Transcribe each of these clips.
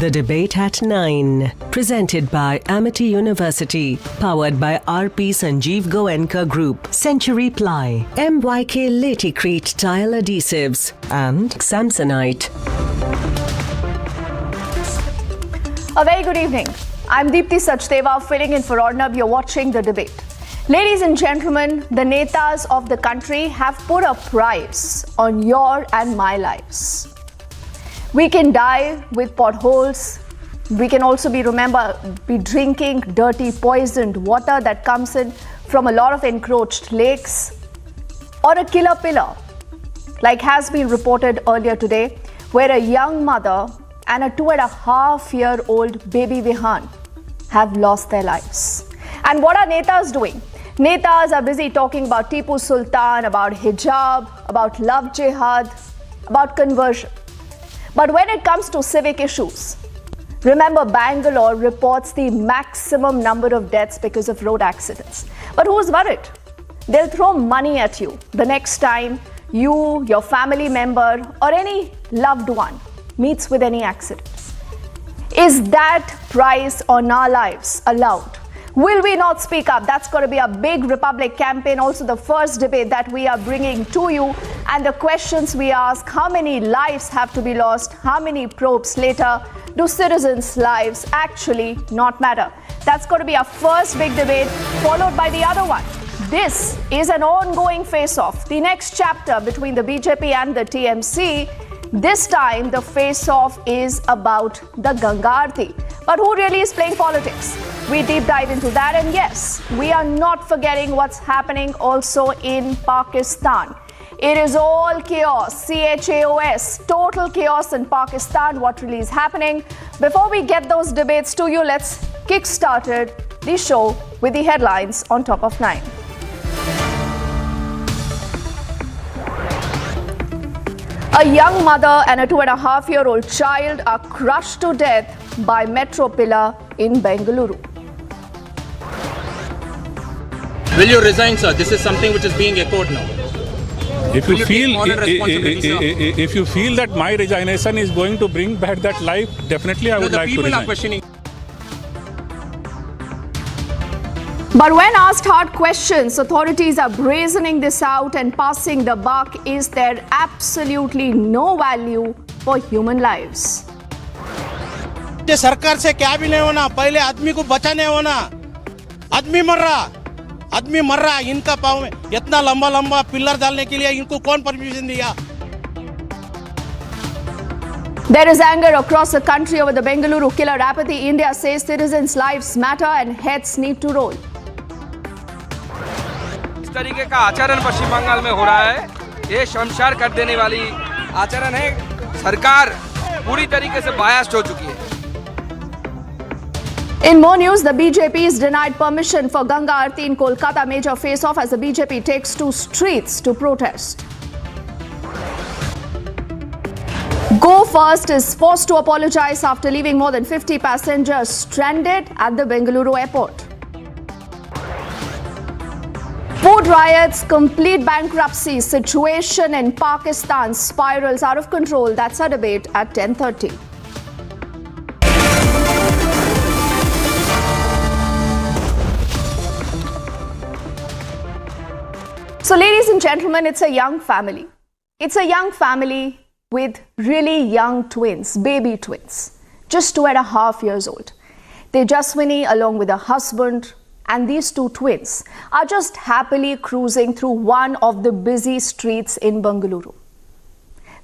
The Debate at 9. Presented by Amity University. Powered by RP Sanjeev Goenka Group. Century Ply. MYK Laticrete Tile Adhesives. And Samsonite. A very good evening. I'm Deepthi Sachdeva filling in for Arnab. You're watching The Debate. Ladies and gentlemen, the netas of the country have put a price on your and my lives. We can die with potholes. We can also be drinking dirty, poisoned water that comes in from a lot of encroached lakes. Or a killer pillar, like has been reported earlier today, where a young mother and a 2.5-year-old baby Vihan have lost their lives. And what are netas doing? Netas are busy talking about Tipu Sultan, about hijab, about love jihad, about conversion. But when it comes to civic issues, remember Bangalore reports the maximum number of deaths because of road accidents. But who's worried? They'll throw money at you the next time you, your family member, or any loved one meets with any accident. Is that price on our lives allowed? Will we not speak up? That's going to be a big Republic campaign. Also the first debate that we are bringing to you. And the questions we ask, how many lives have to be lost? How many probes later? Do citizens' lives actually not matter? That's going to be our first big debate, followed by the other one. This is an ongoing face-off. The next chapter between the BJP and the TMC. This time, the face-off is about the Ganga Aarti. But who really is playing politics? We deep dive into that. And yes, we are not forgetting what's happening also in Pakistan. It is all chaos, C-H-A-O-S, total chaos in Pakistan. What really is happening? Before we get those debates to you, let's kick-start the show with the headlines on top of 9. A young mother and a 2.5-year-old child are crushed to death by metro pillar in Bengaluru. Will you resign, sir? This is something which is being echoed now. If you feel that my resignation is going to bring back that life, definitely I would like to resign. People are questioning. But when asked hard questions, authorities are brazening this out and passing the buck. Is there absolutely no value for human lives? सरकार से क्या भी नहीं होना, पहले आदमी को बचाने होना. आदमी मर रहा इनका पाँव में इतना लंबा पिलर डालने के लिए इनको कौन परमिशन दिया? There is anger across the country over the Bengaluru killer apathy. India says citizens' lives matter and heads need to roll. इस तरीके का आचरण पश्चिम बंगाल में हो रहा है. ये शर्मसार कर देने वाली आचरण है. सरकार पूरी तरीके से बायस्ड हो चुकी है. In more news, the BJP is denied permission for Ganga Aarti in Kolkata. Major face-off as the BJP takes to streets to protest. Go First is forced to apologize after leaving more than 50 passengers stranded at the Bengaluru airport. Food riots, complete bankruptcy, situation in Pakistan spirals out of control. That's our debate at 10:30. So ladies and gentlemen, it's a young family. It's a young family with really young twins, baby twins, just 2.5 years old. Tejaswini, along with her husband, and these two twins are just happily cruising through one of the busy streets in Bengaluru.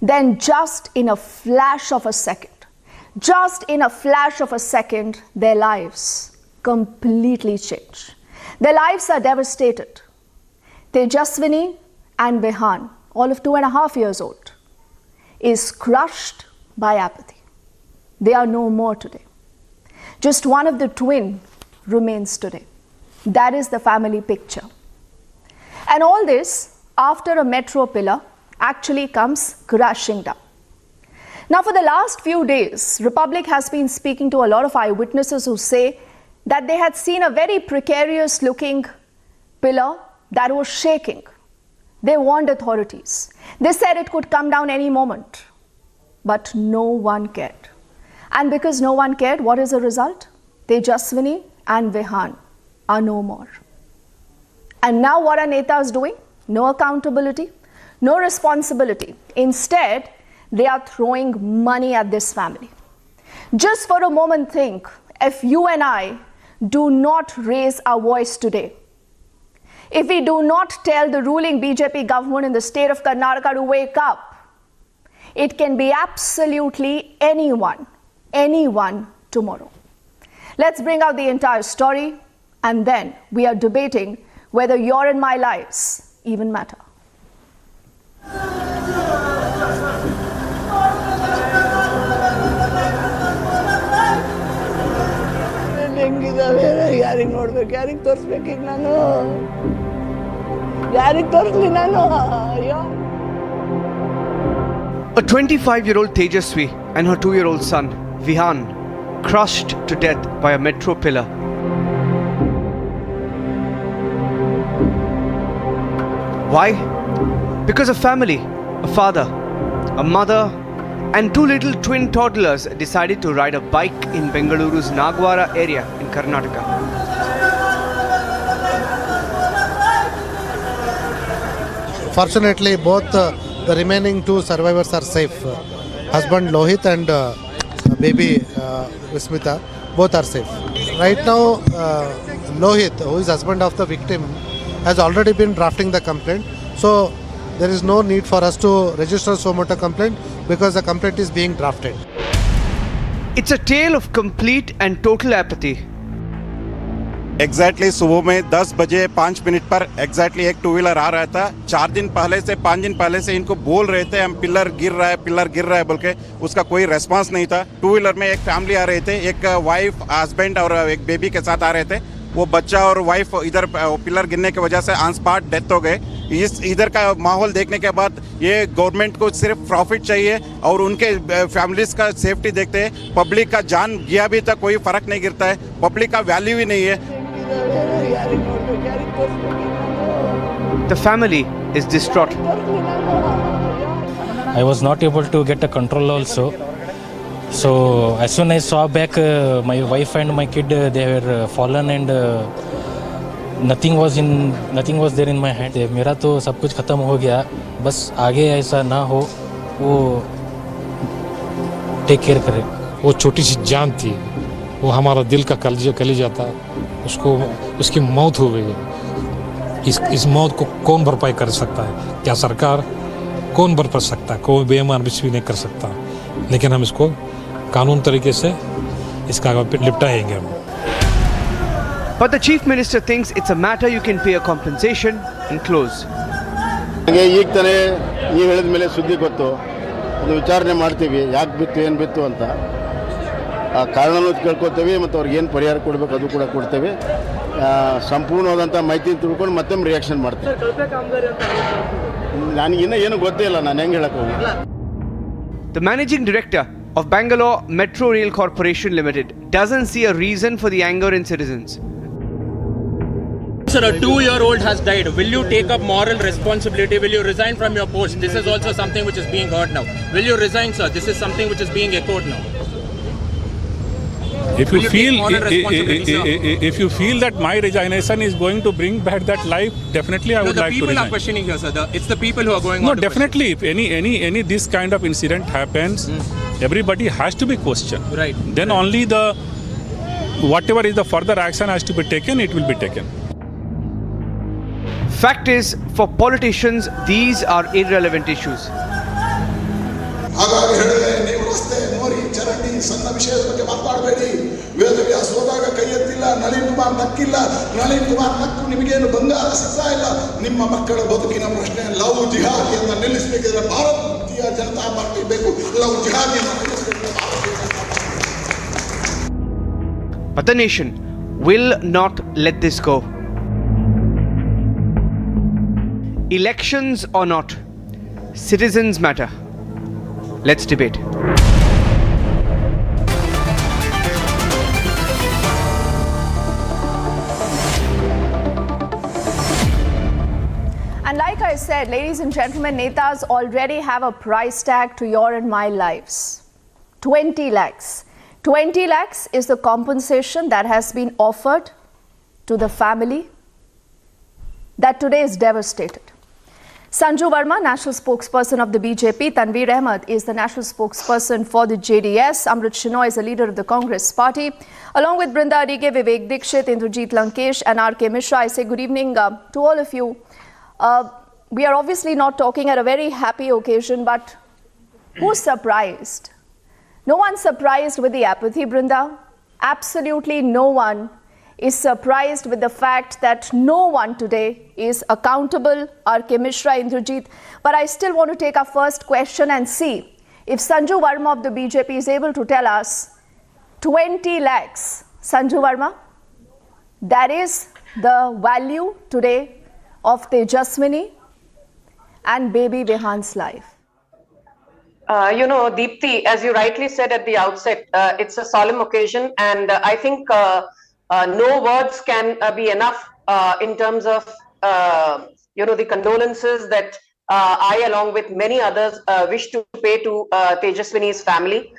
Then just in a flash of a second, their lives completely change. Their lives are devastated. Tejaswini and Vihan, all of 2.5 years old, is crushed by apathy. They are no more today. Just one of the twin remains today. That is the family picture. And all this after a metro pillar actually comes crashing down. Now, for the last few days, Republic has been speaking to a lot of eyewitnesses who say that they had seen a very precarious looking pillar that was shaking. They warned authorities. They said it could come down any moment. But no one cared. And because no one cared, what is the result? Tejaswini and Vihan are no more. And now what are netas doing? No accountability, no responsibility. Instead, they are throwing money at this family. Just for a moment think, if you and I do not raise our voice today, if we do not tell the ruling BJP government in the state of Karnataka to wake up, it can be absolutely anyone tomorrow. Let's bring out the entire story, and then we are debating whether your and my lives even matter. ಯಾರಿಗೆ ನೋಡ್ಬೇಕು, ಯಾರಿಗೆ ತೋರಿಸ್ಬೇಕು ಈಗ ನಾನು, ಯಾರಿಗೆ ತೋರಿಸ್ಲಿ ನಾನು, ಅಯ್ಯೋ. A 25-year-old Tejaswi and her 2-year-old son, Vihan, crushed to death by a metro pillar. Why? Because a family, a father, a mother, and 2 little twin toddlers decided to ride a bike in Bengaluru's Nagwara area in Karnataka. Fortunately, both the remaining 2 survivors are safe. Husband Lohit and baby Vismita, both are safe. Right now, Lohit, who is husband of the victim, has already been drafting the complaint. So there is no need for us to register suo motu complaint because the complaint is being drafted. It's a tale of complete and total apathy. Exactly सुबह में 10 बजे 5 minute पर exactly एक two-wheeler आ रहा था। 5 दिन पहले से इनको बोल रहे थे हम पिलर गिर रहा है बोल के, उसका कोई रेस्पॉन्स नहीं था। 2-व्हीलर में एक फैमिली आ रहे थे, एक वाइफ, हस्बैंड और एक बेबी के साथ आ रहे थे। वो बच्चा और वाइफ इधर पिलर गिरने की वजह से ऑन स्पॉट डेथ हो गए। इधर का माहौल देखने के बाद ये गवर्नमेंट को सिर्फ प्रॉफिट चाहिए और उनके फैमिलीज का सेफ्टी देखते हैं। पब्लिक का जान गया भी तो कोई फर्क नहीं गिरता है, पब्लिक का वैल्यू ही नहीं है। The family is distraught. I was not able to get a control also. So as soon as I saw back, my wife and my kid, they were fallen and nothing was there in my hand. मेरा तो सब कुछ खत्म हो गया, बस आगे ऐसा ना हो वो टेक केयर करे। वो छोटी सी जान थी, वो हमारा दिल का कलेजा था, उसको उसकी मौत हो गई। इस मौत को कौन भरपाई कर सकता है? क्या सरकार? कौन भर सकता है? कोई बेईमान भी नहीं कर सकता। लेकिन हम इसको कानून तरीके से इसका निपटाएंगे हम। But the chief minister thinks it's a matter you can pay a compensation and close. ಈಗ ತಾನೇ ನೀವು ಹೇಳಿದ ಮೇಲೆ ಸುದ್ದಿ ಗೊತ್ತು, ಅದು ವಿಚಾರಣೆ ಮಾಡ್ತೀವಿ, ಯಾಕೆ ಬಿತ್ತು ಏನು ಬಿತ್ತು ಅಂತ ಆ ಕಾರಣನೂ ಕೇಳ್ಕೊತೀವಿ ಮತ್ತು ಅವ್ರಿಗೆ ಏನು ಪರಿಹಾರ ಕೊಡಬೇಕು ಅದು ಕೂಡ ಕೊಡ್ತೇವೆ। ಸಂಪೂರ್ಣವಾದಂಥ ಮಾಹಿತಿ ತಿಳ್ಕೊಂಡು ಮತ್ತೆ ರಿಯಾಕ್ಷನ್ ಮಾಡ್ತೀವಿ। ನನಗಿನ್ನೂ ಏನು ಗೊತ್ತೇ ಇಲ್ಲ, ನಾನು ಹೆಂಗೆ ಹೇಳಕ್ಕೆ ಹೋಗಿಲ್ಲ। The managing director of Bangalore Metro Rail Corporation Limited doesn't see a reason for the anger in citizens. Sir, a 2-year-old has died. Will you take up moral responsibility? Will you resign from your post? This is also something which is being heard now. Will you resign, sir? This is something which is being echoed now. If you feel that my resignation is going to bring back that life, definitely I would like to resign. The people are questioning here, sir. It's the people who are going on. No, definitely. If any this kind of incident happens, everybody has to be questioned. Right. Then only whatever is the further action has to be taken, it will be taken. Fact is, for politicians, these are irrelevant issues. ಹಾಗಾಗಿ ಹೇಳಿದೆ, ನೀವು ರಸ್ತೆ ಮೋರಿ ಚರಂಡಿ ಸಣ್ಣ ವಿಷಯದ ಬಗ್ಗೆ ಮಾತಾಡಬೇಡಿ. ವೇದವ್ಯಾಸ ಹೋದಾಗ ಕೈ ಎತ್ತಿಲ್ಲ, ನಳಿನ್ ಕುಮಾರ್ ನಕ್ಕಿಲ್ಲ, ನಳಿನ್ ಕುಮಾರ್ ನಕ್ಕು ನಿಮಗೇನು ಬಂಗಾರ ಸಿಗ್ತಾ ಇಲ್ಲ. ನಿಮ್ಮ ಮಕ್ಕಳ ಬದುಕಿನ ಪ್ರಶ್ನೆ ಲವ್ ಜಿಹಾದಿಯನ್ನು ನಿಲ್ಲಿಸಬೇಕಿದ್ರೆ ಭಾರತೀಯ ಜನತಾ ಪಾರ್ಟಿ ಬೇಕು. ಲವ್ ಜಿಹಾದಿಯನ್ನು ನಿಲ್ಲಿಸಬೇಕಿದ್ರೆ ಭಾರತೀಯ Janata party. But the nation will not let this go. Elections or not, citizens matter. Let's debate. And like I said, ladies and gentlemen, netas already have a price tag to your and my lives. 20 lakhs. 20 lakhs is the compensation that has been offered to the family that today is devastated. Sanju Verma, national spokesperson of the BJP. Tanveer Ahmed is the national spokesperson for the JDS. Amrit Shenoy is the leader of the Congress party. Along with Brinda Adike, Vivek Dikshit, Indrajit Lankesh and R.K. Mishra, I say good evening to all of you. We are obviously not talking at a very happy occasion, but who's surprised? No one's surprised with the apathy, Brinda. Absolutely no one is surprised with the fact that no one today is accountable, R.K. Mishra, Indrajit. But I still want to take our first question and see if Sanju Verma of the BJP is able to tell us 20 lakhs. Sanju Verma, that is the value today of Tejaswini and baby Vihan's life. Deepthi, as you rightly said at the outset, it's a solemn occasion, and I think no words can be enough in terms of the condolences that I, along with many others, wish to pay to Tejaswini's family.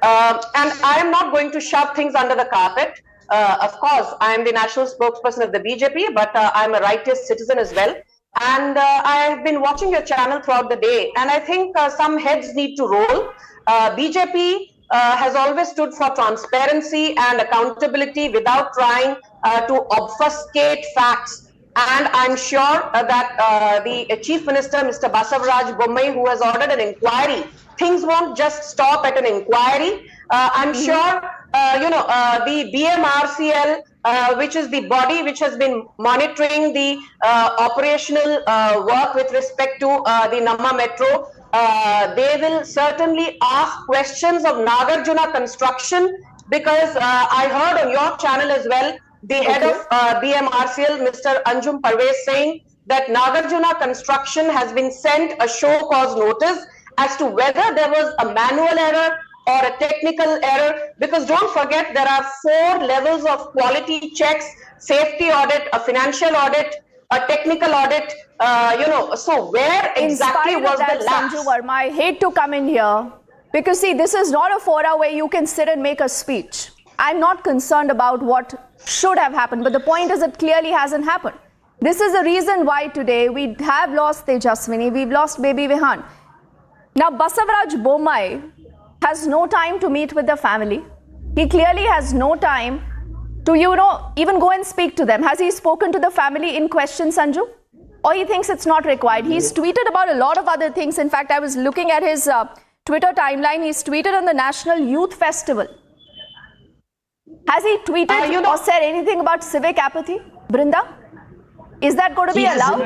And I am not going to shove things under the carpet. Of course, I am the national spokesperson of the BJP, but I am a righteous citizen as well. And I have been watching your channel throughout the day, and I think some heads need to roll. BJP has always stood for transparency and accountability without trying to obfuscate facts. And I'm sure that the Chief Minister, Mr. Basavaraj Bommai, who has ordered an inquiry, things won't just stop at an inquiry. I'm sure, the BMRCL, which is the body which has been monitoring the operational work with respect to the Namma Metro, they will certainly ask questions of Nagarjuna Construction, because I heard on your channel as well, the head of BMRCL, Mr. Anjum Parvez, saying that Nagarjuna Construction has been sent a show cause notice as to whether there was a manual error or a technical error, because don't forget there are 4 levels of quality checks: safety audit, a financial audit, a technical audit, so where exactly was the lapse? Sanju Verma, I hate to come in here because see, this is not a forum where you can sit and make a speech. I'm not concerned about what should have happened, but the point is it clearly hasn't happened. This is the reason why today we have lost Tejaswini, we've lost baby Vihan. Now Basavaraj Bommai has no time to meet with the family. He clearly has no time to, even go and speak to them. Has he spoken to the family in question, Sanju? Or he thinks it's not required? He's tweeted about a lot of other things. In fact, I was looking at his Twitter timeline. He's tweeted on the National Youth Festival. Has he tweeted or said anything about civic apathy? Brinda? Is that going to be allowed?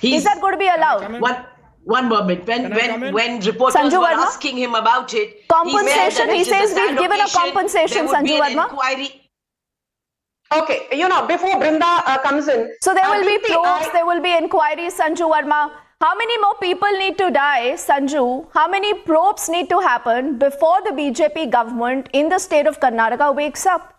Is that going to be allowed? One moment. When reporters were asking him about it, compensation, he says we've given a compensation, Sanju Verma. Okay, before Brinda comes in. So there will be probes, there will be inquiries, Sanju Verma. How many more people need to die, Sanju? How many probes need to happen before the BJP government in the state of Karnataka wakes up?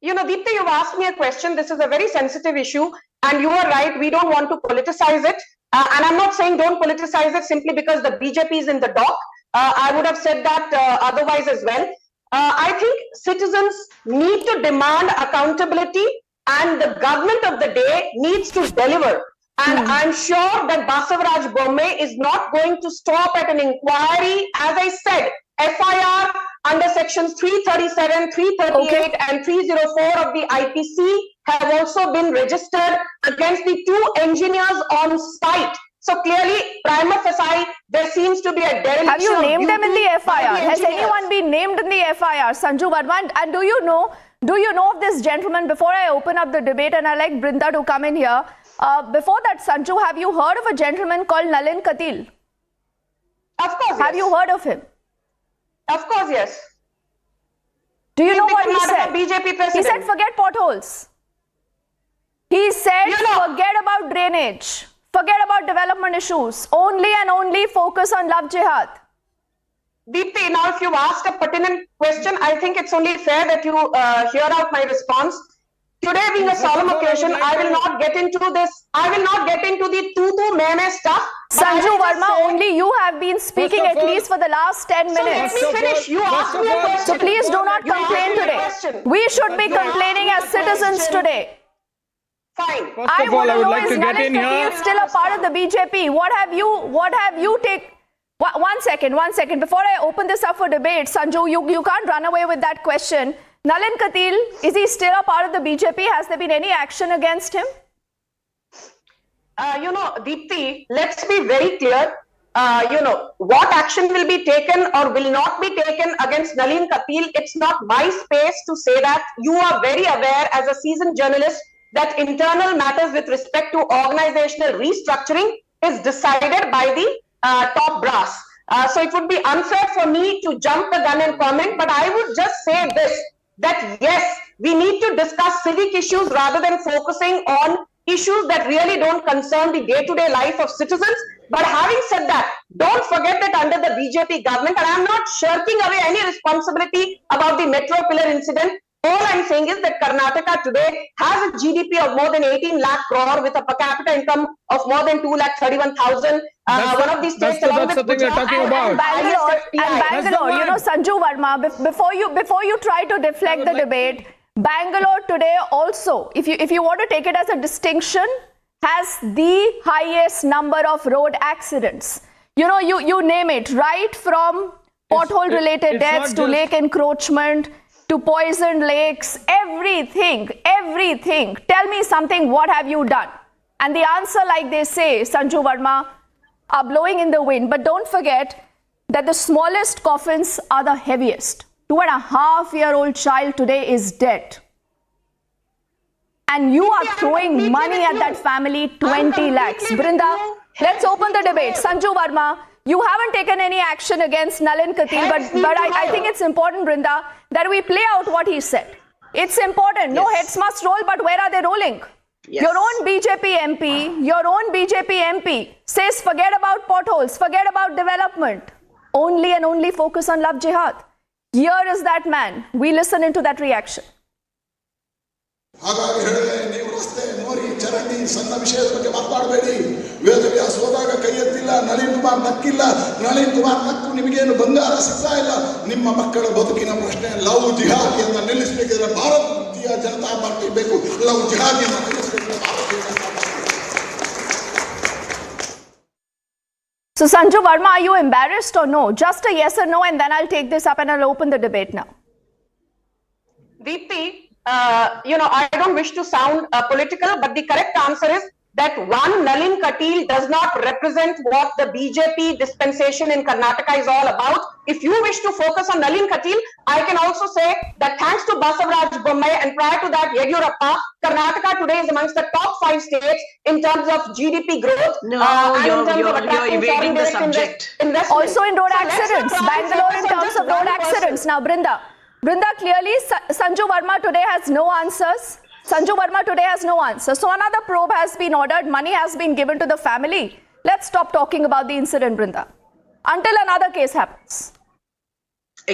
Deepthi, you've asked me a question. This is a very sensitive issue, and you are right. We don't want to politicize it. And I'm not saying don't politicize it simply because the BJP is in the dock. I would have said that otherwise as well. I think citizens need to demand accountability, and the government of the day needs to deliver. And I'm sure that Basavaraj Bommai is not going to stop at an inquiry. As I said, FIR under sections 337, 338 and 304 of the IPC have also been registered against the 2 engineers on site. So clearly, prima facie, there seems to be a dereliction. Have you named them in the FIR? Has anyone been named in the FIR, Sanju Verma? And do you know of this gentleman? Before I open up the debate, and I like Brinda to come in here. Before that, Sanju, have you heard of a gentleman called Nalin Katil? Of course, Have you heard of him? Of course, yes. Do you know what he said? BJP president. He said, forget potholes. He said, forget about drainage. Forget about development issues. Only and only focus on love jihad. Deepthi, now if you've asked a pertinent question, I think it's only fair that you hear out my response. today being a solemn occasion, I will not get into this. I will not get into the tu meme stuff. Sanju Verma, only you have been speaking at least for the last 10 minutes. So let me finish. You asked me a question. So please do not complain today. We should be complaining as citizens today. Fine. I want to know, is Nalin Patil still a part of the BJP? What have you taken? One second. Before I open this up for debate, Sanju, you can't run away with that question. Nalin Patil, is he still a part of the BJP? Has there been any action against him? Deepthi, let's be very clear. What action will be taken or will not be taken against Nalin Patil, it's not my space to say that. You are very aware as a seasoned journalist that internal matters with respect to organizational restructuring is decided by the top brass. So it would be unfair for me to jump the gun and comment, but I would just say this, that yes, we need to discuss civic issues rather than focusing on issues that really don't concern the day-to-day life of citizens. But having said that, don't forget that under the BJP government, and I'm not shirking away any responsibility about the metro pillar incident, all I'm saying is that Karnataka today has a GDP of more than 18 lakh crore with a per capita income of more than 2,31,000. One of these states along with Gujarat and Bangalore, Sanju Verma, before you try to deflect the debate, Bangalore today also, if you want to take it as a distinction, has the highest number of road accidents. You name it, right from pothole related deaths to lake encroachment to poisoned lakes, everything. Tell me something, what have you done? And the answer, like they say, Sanju Verma, are blowing in the wind. But don't forget that the smallest coffins are the heaviest. 2.5-year-old child today is dead. And you are throwing money at that family, 20 lakhs. Brinda, let's open the debate. Sanju Verma, you haven't taken any action against Nalin Patil, but I think it's important, Brinda, that we play out what he said. It's important. No heads must roll, but where are they rolling? Yes. Your own BJP MP says forget about potholes, forget about development. Only and only focus on love jihad. Here is that man. We listen into that reaction. ಹಾಗಾಗಿ ಹೇಳಿದೆ, ನೀವು ರಸ್ತೆ ಮೋರಿ ಚರಂಡಿ ಸಣ್ಣ ವಿಷಯದ ಬಗ್ಗೆ ಮಾತಾಡಬೇಡಿ. ವೇದವ್ಯಾಸ ಹೋದಾಗ ಕೈ ಎತ್ತಿಲ್ಲ, ನಳಿನ್ ಕುಮಾರ್ ನಕ್ಕಿಲ್ಲ. ನಳಿನ್ ಕುಮಾರ್ ನಕ್ಕು ನಿಮಗೇನು ಬಂಗಾರ ಸಿಗ್ತಾ ಇಲ್ಲ. ನಿಮ್ಮ ಮಕ್ಕಳ ಬದುಕಿನ ಪ್ರಶ್ನೆ ಲವ್ ಜಿಹಾದಿಯನ್ನು ನಿಲ್ಲಿಸಬೇಕಿದ್ರೆ ಭಾರತೀಯ ಜನತಾ ಪಾರ್ಟಿ ಬೇಕು. ಲವ್ ಜಿಹಾದಿಯನ್ನು ನಿಲ್ಲಿಸಬೇಕಿದ್ರೆ ಭಾರತೀಯ Janata party. So Sanju Verma, are you embarrassed or no? Just a yes or no, and then I'll take this up and I'll open the debate now. Deepthi, I don't wish to sound political, but the correct answer is that one, Nalin Patil does not represent what the BJP dispensation in Karnataka is all about. If you wish to focus on Nalin Patil, I can also say that thanks to Basavaraj Bommai and prior to that Yediyurappa, Karnataka today is amongst the top 5 states in terms of GDP growth. You're evading the subject. Also in road accidents, Bangalore in terms of road accidents. Now, Brinda, clearly Sanju Verma today has no answers. So another probe has been ordered. Money has been given to the family. Let's stop talking about the incident, Brinda, until another case happens.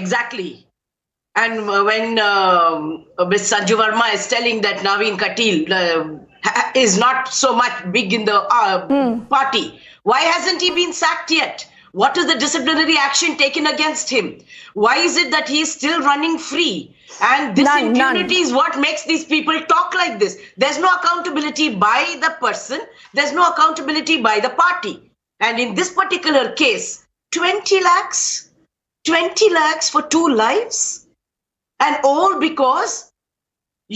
Exactly. And when Ms. Sanju Verma is telling that Nalin Patil is not so much big in the party, why hasn't he been sacked yet? What is the disciplinary action taken against him? Why is it that he is still running free? And this impunity is what makes these people talk like this. There's no accountability by the person. There's no accountability by the party. And in this particular case, 20 lakhs for 2 lives? And all because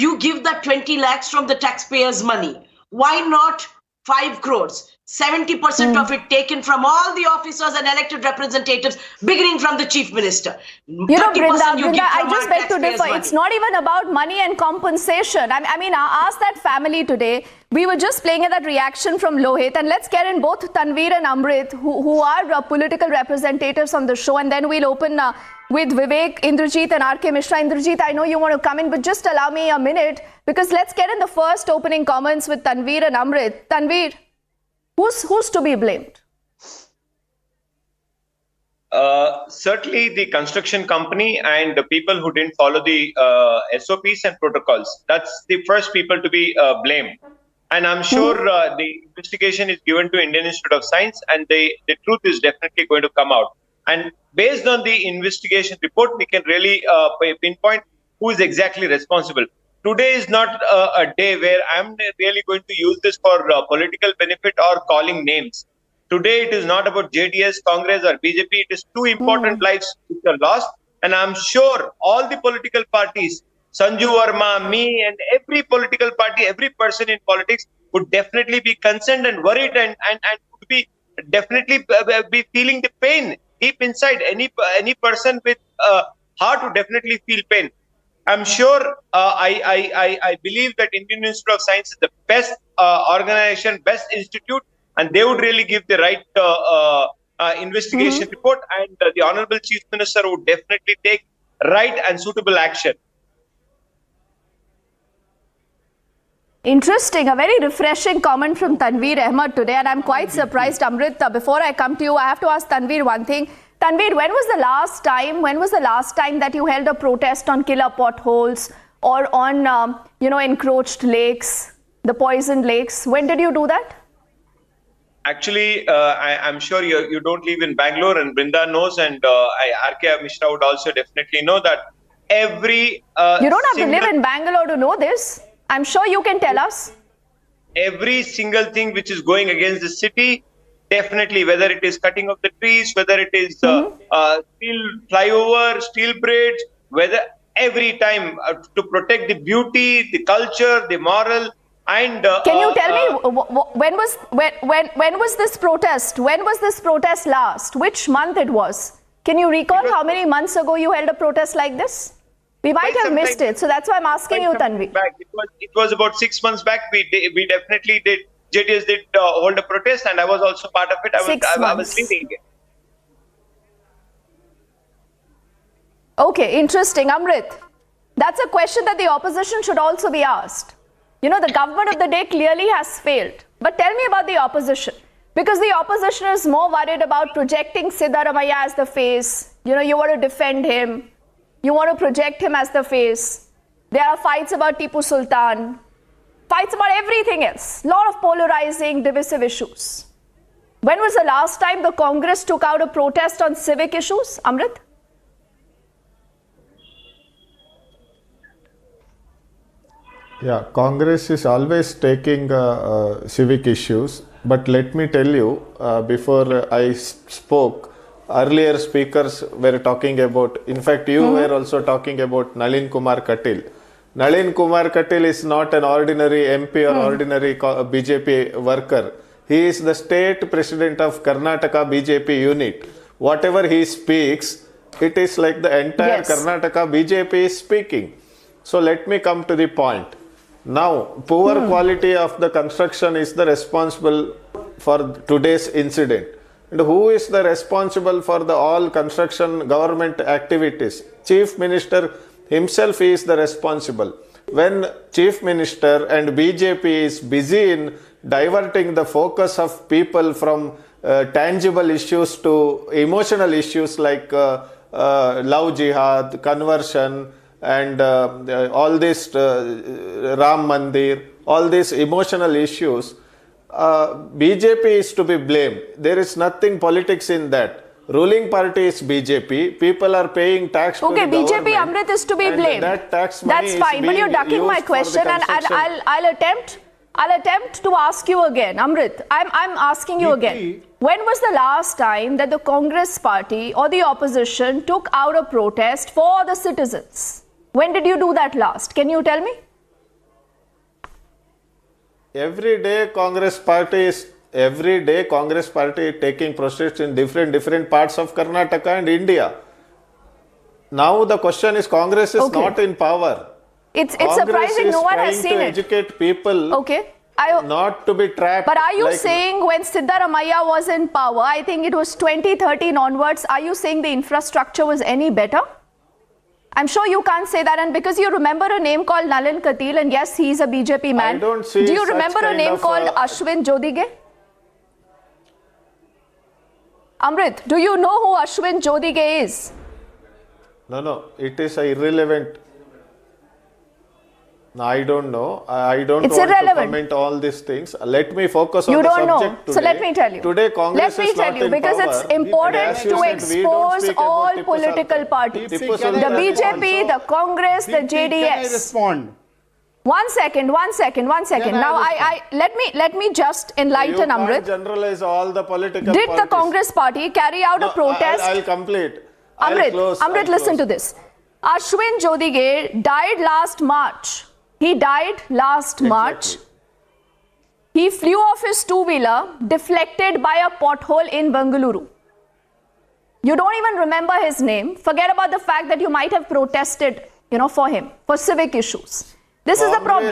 you give that 20 lakhs from the taxpayers' money. Why not 5 crores? 70% of it taken from all the officers and elected representatives, beginning from the chief minister. Brinda, I just beg to differ. It's not even about money and compensation. I mean, I asked that family today. We were just playing at that reaction from Lohit, and let's get in both Tanveer and Amrit, who are political representatives on the show, and then we'll open with Vivek, Indrajit and RK Mishra. Indrajit, I know you want to come in, but just allow me a minute, because let's get in the first opening comments with Tanveer and Amrit. Tanveer, who's to be blamed? Certainly the construction company and the people who didn't follow the SOPs and protocols. That's the first people to be blamed. And I'm sure the investigation is given to Indian Institute of Science, and the truth is definitely going to come out. And based on the investigation report, we can really pinpoint who is exactly responsible. Today is not a day where I'm really going to use this for political benefit or calling names. Today, it is not about JDS, Congress or BJP. It is two important lives which are lost. And I'm sure all the political parties, Sanju Verma, me, and every political party, every person in politics would definitely be concerned and worried and would be definitely be feeling the pain deep inside. Any person with heart would definitely feel pain. I'm sure, I believe that Indian Institute of Science is the best organization, best institute, and they would really give the right investigation report, and the Honorable Chief Minister would definitely take right and suitable action. Interesting, a very refreshing comment from Tanveer Ahmed today, and I'm quite surprised. Amrit, before I come to you, I have to ask Tanveer one thing. Tanveer, when was the last time that you held a protest on killer potholes or on, encroached lakes, the poisoned lakes? When did you do that? Actually, I'm sure you don't live in Bangalore, and Brinda knows, and R.K. Mishra would also definitely know that every... you don't have to live in Bangalore to know this. I'm sure you can tell us. Every single thing which is going against the city, definitely, whether it is cutting of the trees, whether it is steel flyover, steel bridge, whether every time to protect the beauty, the culture, the moral, and can you tell me when was this protest? When was this protest last? Which month it was? Can you recall how many months ago you held a protest like this? We might have missed it, so that's why I'm asking you, Tanveer. It was about 6 months back. We definitely did. JDS did hold a protest, and I was also part of it. I was leading it. Okay, interesting. Amrit, that's a question that the opposition should also be asked. You know, the government of the day clearly has failed. But tell me about the opposition. Because the opposition is more worried about projecting Siddaramaiah as the face. You know, you want to defend him. You want to project him as the face. There are fights about Tipu Sultan. Fights about everything else. A lot of polarizing, divisive issues. When was the last time the Congress took out a protest on civic issues, Amrit? Yeah, Congress is always taking civic issues. But let me tell you, before I spoke, earlier speakers were talking about, in fact, you were also talking about Nalin Kumar Katil. Nalin Kumar Katil is not an ordinary MP or ordinary BJP worker. He is the state president of Karnataka BJP unit. Whatever he speaks, it is like the entire Karnataka BJP is speaking. So let me come to the point. Now, poor quality of the construction is the responsible for today's incident. And who is the responsible for the all construction government activities? Chief Minister himself is the responsible. When Chief Minister and BJP is busy in diverting the focus of people from tangible issues to emotional issues like love jihad, conversion, and all this Ram Mandir, all these emotional issues, BJP is to be blamed. There is nothing politics in that. Ruling party is BJP. People are paying tax to the government. BJP, Amrit, is to be blamed. That tax money That's fine, but you're ducking my question, and I'll attempt to ask you again. Amrit, I'm asking you again. When was the last time that the Congress party or the opposition took out a protest for the citizens? When did you do that last? Can you tell me? Every day Congress party is taking protests in different parts of Karnataka and India. Now the question is, Congress is not in power. It's surprising no one has seen it. Educate people. Okay. Not to be trapped. But are you saying when Siddaramaiah was in power, I think it was 2013 onwards, are you saying the infrastructure was any better? I'm sure you can't say that, and because you remember a name called Nalin Katil, and yes, he's a BJP man. I don't see. Do you remember a name called Ashwin Jodige? Amrit, do you know who Ashwin Jodige is? No, it is irrelevant. No, I don't know. I don't It's want irrelevant. to comment all these things. Let me focus You on the don't know. subject today. So let me tell you. Today Congress Let me is tell not you in because power. it's important As you to said, we don't expose speak about all Tipu political Sultan. parties. Tipu The Sultan BJP, also- the Congress, the Can I JDS. respond? One second. Then Now let me just enlighten You Amrit. can't generalize all the political Did parties. the Congress party carry out a protest? I'll complete. Amrit, listen to this. Ashwin Jodige died last March. He died last March. He flew off his two-wheeler, deflected by a pothole in Bengaluru. You don't even remember his name. Forget about the fact that you might have protested, for him, for civic issues. This is the problem.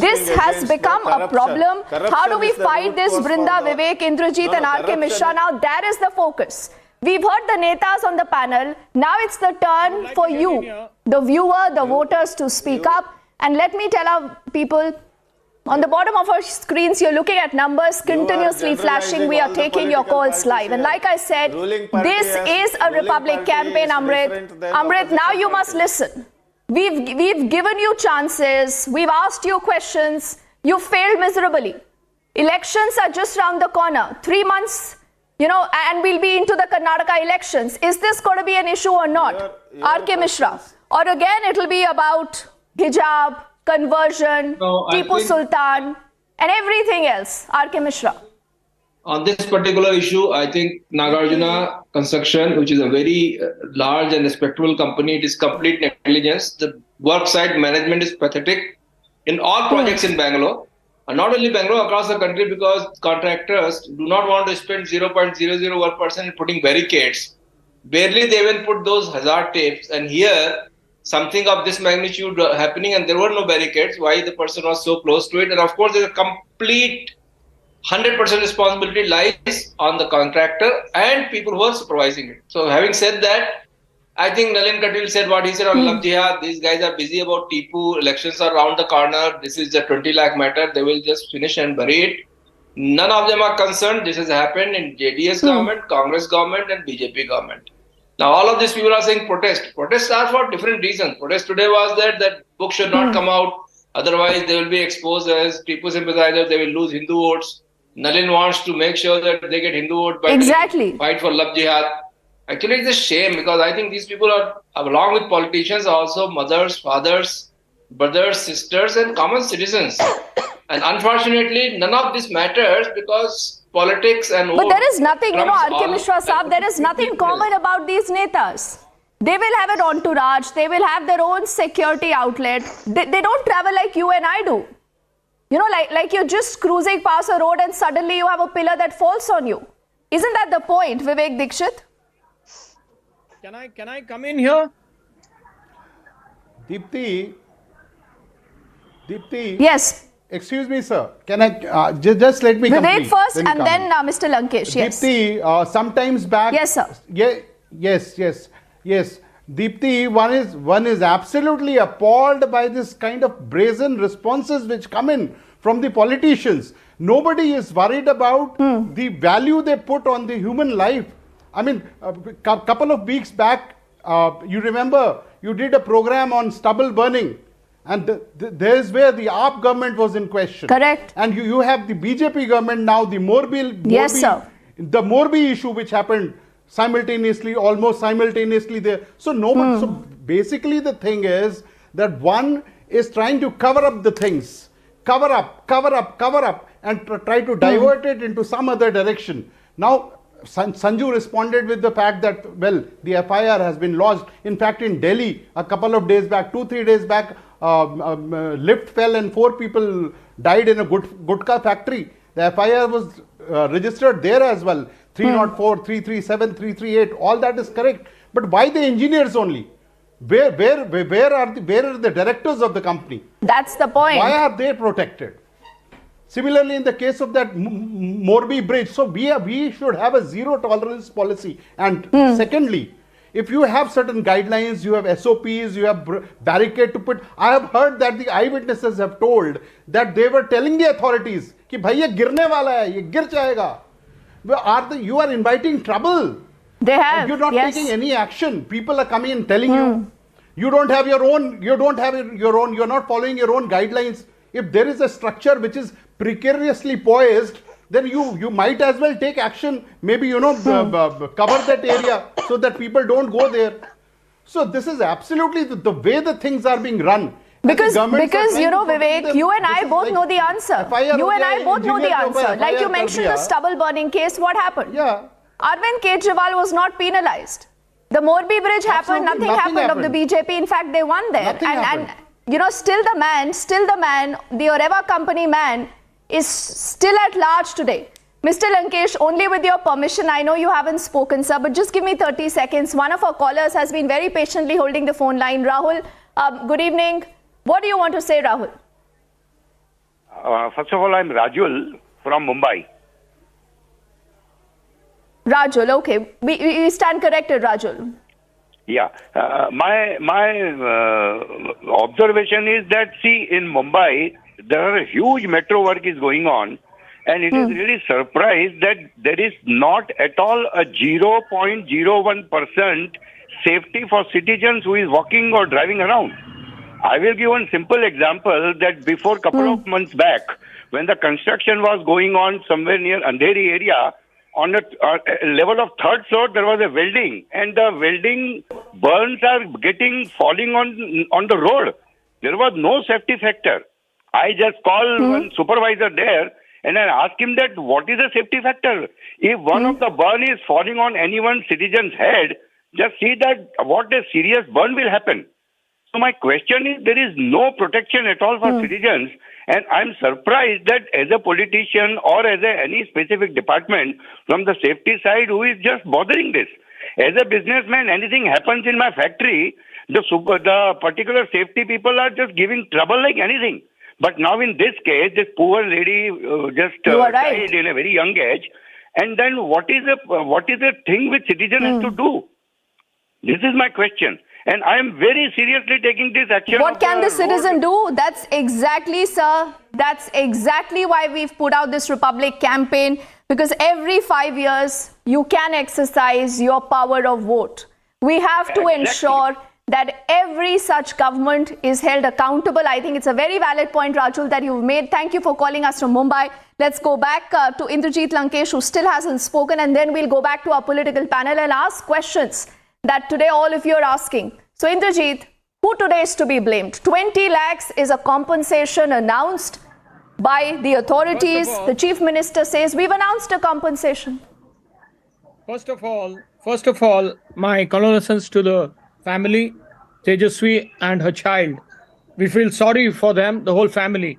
This has become a problem. How do we fight this? Brinda, Vivek, Indrajit and R.K. Mishra. Now that is the focus. We've heard the netas on the panel. Now it's the turn for you, the viewer, the voters, to speak up. And let me tell our people, on the bottom of our screens, you're looking at numbers continuously flashing. We are taking your calls live. And like I said, this is a Republic campaign, Amrit. Amrit, now you must listen. We've given you chances. We've asked you questions. You failed miserably. Elections are just around the corner. 3 months, and we'll be into the Karnataka elections. Is this going to be an issue or not? R.K. Mishra. Or again, it'll be about hijab, conversion, Tipu Sultan, and everything else. R.K. Mishra. On this particular issue, I think Nagarjuna Construction, which is a very large and respectable company, it is complete negligence. The work site management is pathetic in all projects in Bangalore. And not only Bangalore, across the country, because contractors do not want to spend 0.001% in putting barricades. Barely they even put those hazard tapes. And here, something of this magnitude happening, and there were no barricades. Why the person was so close to it? And of course, there's a complete 100% responsibility lies on the contractor and people who are supervising it. So having said that, I think Nalin Katil said what he said on Love Jihad. These guys are busy about Tipu. Elections are around the corner. This is a 20 lakh matter. They will just finish and bury it. None of them are concerned. This has happened in JDS government, Congress government and BJP government. Now all of these people are saying protest. Protests are for different reasons. Protest today was that book should not come out. Otherwise they will be exposed as Tipu sympathizers. They will lose Hindu votes. Nalin wants to make sure that they get Hindu vote by fight for Love Jihad. Actually, it's a shame because I think these people are, along with politicians, also mothers, fathers, brothers, sisters, and common citizens. And unfortunately, none of this matters because politics and... But there is nothing, R.K. Mishra Saab, there is nothing common about these netas. They will have an entourage. They will have their own security outlet. They don't travel like you and I do. Like you're just cruising past a road and suddenly you have a pillar that falls on you. Isn't that the point, Vivek Dikshit? Can I come in here? Deepthi. Yes. Excuse me, sir. Can I just let me complete? Vivek first and then Mr. Lankesh. Yes. Deepthi, sometimes back. Yes, sir. Yes. Deepthi, one is absolutely appalled by this kind of brazen responses which come in from the politicians. Nobody is worried about the value they put on the human life. I mean, a couple of weeks back, you remember, you did a program on stubble burning. And there's where the AAP government was in question. Correct. And you have the BJP government now, the Morbi issue which happened almost simultaneously there. So so basically the thing is that one is trying to cover up the things. Cover up and try to divert it into some other direction. Now, Sanju responded with the fact that, well, the FIR has been lodged. In fact, in Delhi, a couple of days back, 2-3 days back, lift fell and 4 people died in a gutka factory. The FIR was registered there as well. 304, 337, 338, all that is correct. But why the engineers only? Where are the directors of the company? That's the point. Why are they protected? Similarly, in the case of that Morbi bridge, so we should have a zero tolerance policy. And secondly, if you have certain guidelines, you have SOPs, you have barricade to put. I have heard that the eyewitnesses have told that they were telling the authorities कि भाई ये गिरने वाला है, ये गिर जाएगा. You are inviting trouble. They have. You're not yes. taking any action. People are coming and telling you, you don't have your own, you're not following your own guidelines. If there is a structure which is precariously poised, then you might as well take action. Maybe, cover that area so that people don't go there. So this is absolutely the way the things are being run. Because Vivek, you and I both know the answer. You and I both know the answer. Like you mentioned the stubble burning case, what happened? Yeah. Arvind Kejriwal was not penalized. The Morbi bridge happened, nothing happened of the BJP. In fact, they won there. And still the man, the Oreva company man is still at large today. Mr. Lankesh, only with your permission, I know you haven't spoken, sir, but just give me 30 seconds. One of our callers has been very patiently holding the phone line. Rahul, good evening. What do you want to say, Rahul? First of all, I'm Rajul from Mumbai. Rajul, okay. We stand corrected, Rajul. Yeah. My observation is that, see, in Mumbai, there are a huge metro work is going on, and it is really surprised that there is not at all a 0.01% safety for citizens who is walking or driving around. I will give one simple example that before a couple of months back, when the construction was going on somewhere near Andheri area, on a level of third floor, there was a welding, and the welding burns are falling on the road. There was no safety factor. I just called one supervisor there, and I asked him that what is the safety factor? If one of the burn is falling on anyone's citizen's head, just see that what a serious burn will happen. So my question is, there is no protection at all for citizens, and I'm surprised that as a politician or as any specific department from the safety side who is just bothering this. As a businessman, anything happens in my factory, the particular safety people are just giving trouble like anything. But now in this case, this poor lady died in a very young age. And then what is the thing which citizen has to do? This is my question. And I am very seriously taking this action. What can the citizen do? That's exactly, sir. That's exactly why we've put out this Republic campaign. Because every 5 years, you can exercise your power of vote. We have to ensure that every such government is held accountable. I think it's a very valid point, Rajul, that you've made. Thank you for calling us from Mumbai. Let's go back to Indrajit Lankesh, who still hasn't spoken, and then we'll go back to our political panel and ask questions that today all of you are asking. So Indrajit, who today is to be blamed? 20 lakhs is a compensation announced by the authorities. The Chief Minister says we've announced a compensation. First of all, my condolences to the family, Tejaswi and her child. We feel sorry for them, the whole family.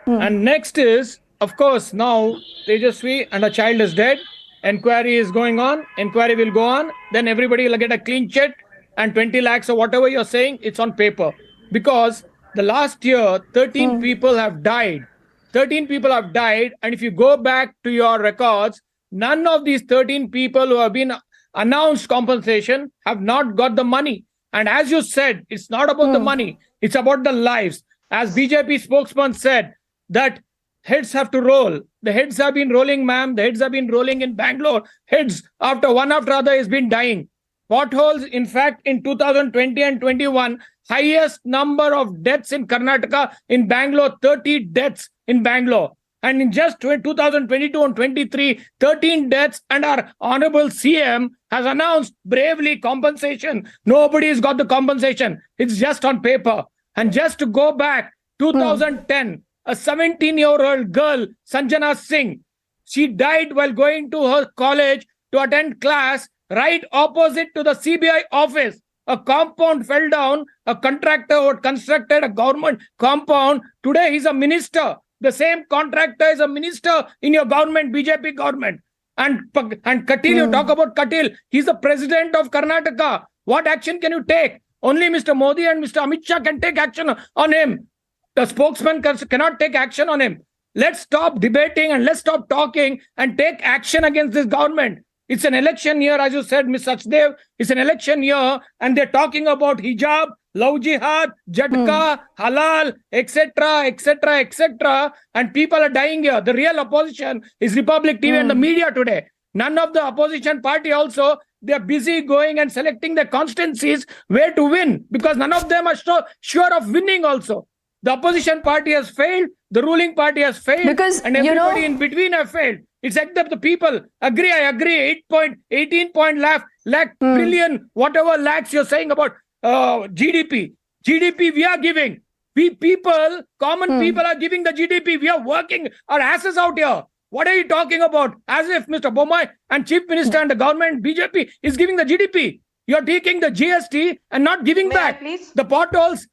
And next is, of course, now Tejaswi and her child is dead. Inquiry is going on. Inquiry will go on. Then everybody will get a clean check and 20 lakhs or whatever you're saying, it's on paper. Because the last year, 13 people have died. 13 people have died. And if you go back to your records, none of these 13 people who have been announced compensation have not got the money. And as you said, it's not about the money. It's about the lives. As BJP spokesman said, that heads have to roll. The heads have been rolling, ma'am. The heads have been rolling in Bangalore. Heads one after other has been dying. Potholes, in fact, in 2020 and 21, highest number of deaths in Karnataka, in Bangalore, 30 deaths in Bangalore. And in just 2022 and 23, 13 deaths, and our Honorable CM has announced bravely compensation. Nobody's got the compensation. It's just on paper. And just to go back, 2010, a 17-year-old girl, Sanjana Singh, she died while going to her college to attend class right opposite to the CBI office. A compound fell down. A contractor who had constructed a government compound. Today he's a minister. The same contractor is a minister in your government, BJP government. And Katil, you talk about Katil. He's the president of Karnataka. What action can you take? Only Mr. Modi and Mr. Amit Shah can take action on him. The spokesman cannot take action on him. Let's stop debating and let's stop talking and take action against this government. It's an election year, as you said, Ms. Sachdev. It's an election year, and they're talking about hijab, love jihad, jatka, halal, etc., etc., etc. And people are dying here. The real opposition is Republic TV and the media today. None of the opposition party also, they are busy going and selecting the constituencies where to win, because none of them are sure of winning also. The opposition party has failed, the ruling party has failed, because, and everybody in between have failed. It's except the people. Agree, I agree. 18 lakh trillion, whatever lakhs you're saying about GDP. GDP we are giving. We people, common people are giving the GDP. We are working our asses out here. What are you talking about? As if Mr. Bommai and Chief Minister and the government, BJP, is giving the GDP. You're taking the GST and not giving back. The potholes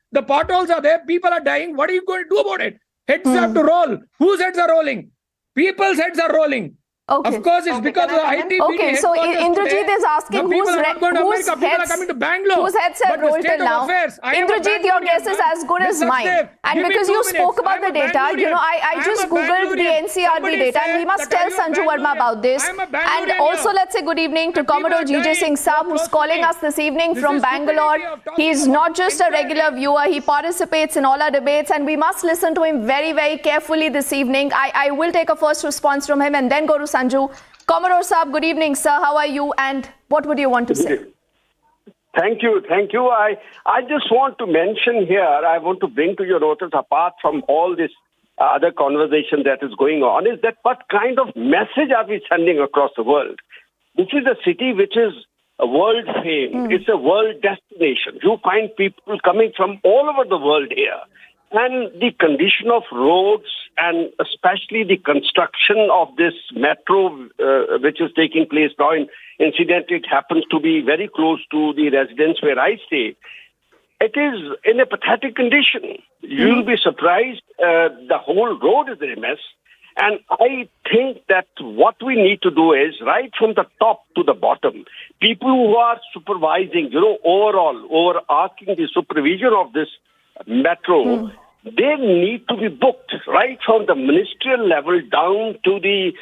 are there. People are dying. What are you going to do about it? Heads have to roll. Whose heads are rolling? People's heads are rolling. Okay. Of course, it's because of the IT. Okay, so Indrajit is asking whose heads have rolled till now. Indrajit, your guess is as good as mine. And because you spoke about the data, you know, I just googled the NCRB data, and we must tell Sanju Verma about this. And also, let's say good evening to Commodore GJ Singh Saab, who's calling us this evening from Bangalore. He's not just a regular viewer, he participates in all our debates, and we must listen to him very, very carefully this evening. I will take a first response from him and then go to Sanju. Commodore Saab, good evening, sir. How are you, and what would you want to say? Thank you. I just want to mention here, I want to bring to your notice, apart from all this other conversation that is going on, is that what kind of message are we sending across the world? This is a city which is a world fame. It's a world destination. You find people coming from all over the world here. And the condition of roads, and especially the construction of this metro, which is taking place now, incidentally, it happens to be very close to the residence where I stay. It is in a pathetic condition. You'll be surprised. The whole road is a mess. And I think that what we need to do is, right from the top to the bottom, people who are supervising, overarching the supervision of this metro, they need to be booked right from the ministerial level down to the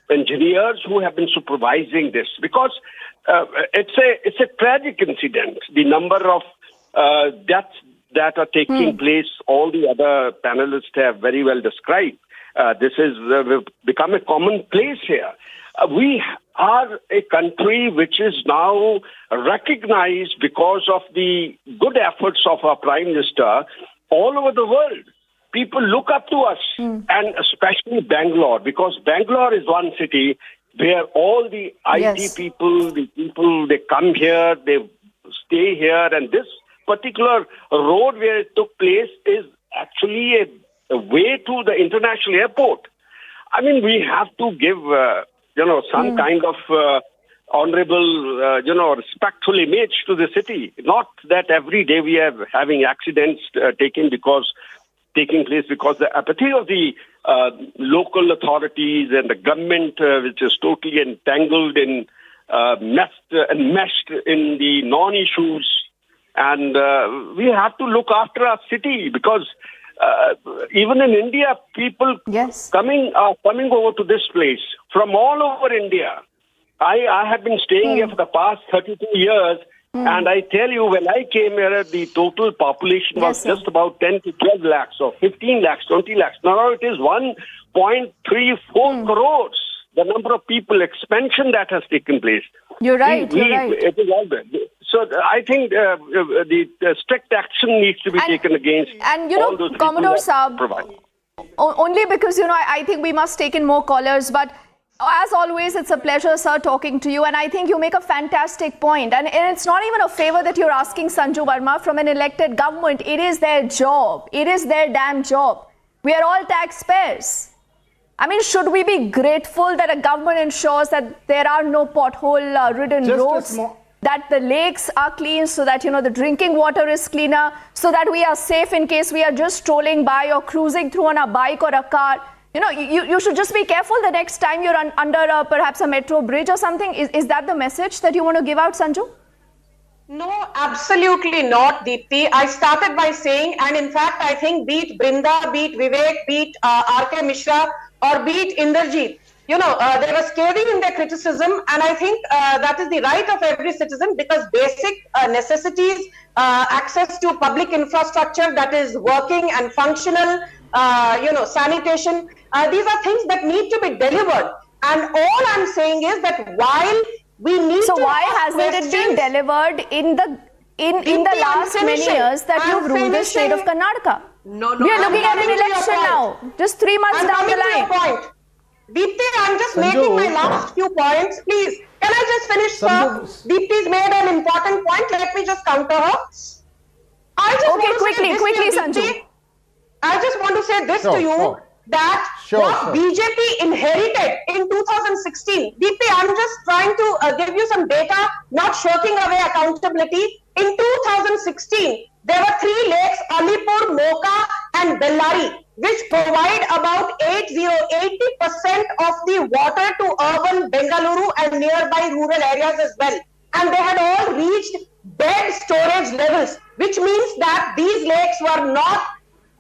engineers who have been supervising this, because it's a tragic incident. The number of deaths that are taking place, all the other panelists have very well described. This is become a commonplace here. We are a country which is now recognized because of the good efforts of our Prime Minister all over the world. People look up to us, and especially Bangalore, because Bangalore is one city where all the IT people, they come here, they stay here, and this particular road where it took place is actually a way to the international airport. I mean, we have to give, some kind of honorable, respectful image to the city. Not that every day we are having accidents taking place because the apathy of the local authorities and the government, which is totally entangled in, meshed in the non-issues. And we have to look after our city, because even in India, people coming over to this place from all over India. I have been staying here for the past 32 years, and I tell you, when I came here, the total population was just about 10 to 12 lakhs, or 15 lakhs, 20 lakhs. Now it is 1.34 crores, the number of people, expansion that has taken place. You're right. It is all there. So I think the strict action needs to be taken against all those Commodore Saab, only because, I think we must take in more callers, but as always, it's a pleasure, sir, talking to you. And I think you make a fantastic point. And it's not even a favor that you're asking Sanju Verma from an elected government. It is their job. It is their damn job. We are all taxpayers. I mean, should we be grateful that a government ensures that there are no pothole-ridden roads, that the lakes are clean, so that, the drinking water is cleaner, so that we are safe in case we are just strolling by or cruising through on a bike or a car? You should just be careful the next time you're under perhaps a metro bridge or something. Is that the message that you want to give out, Sanju? No, absolutely not, Deepthi. I started by saying, and in fact, I think beat Brinda, beat Vivek, beat R.K. Mishra, or beat Indrajit, they were scathing in their criticism, and I think that is the right of every citizen, because basic necessities, access to public infrastructure that is working and functional, sanitation, these are things that need to be delivered. And all I'm saying is that while we need so to why ask hasn't it been delivered in the last many years that you've ruled the state of Karnataka? No, we are looking at an election now, just 3 months down the line. Deepti, I'm just making my last few points. Please, can I just finish, sir? Deepti's made an important point. Let me just counter her. Quickly, Sanju. I just want to say this to you, that what BJP inherited in 2016. Deepti, I'm just trying to give you some data, not shirking away accountability. In 2016, there were 3 lakes, Alipur, Moka and Bellary, which provide about 80% of the water to urban Bengaluru and nearby rural areas as well. And they had all reached bed storage levels, which means that these lakes were not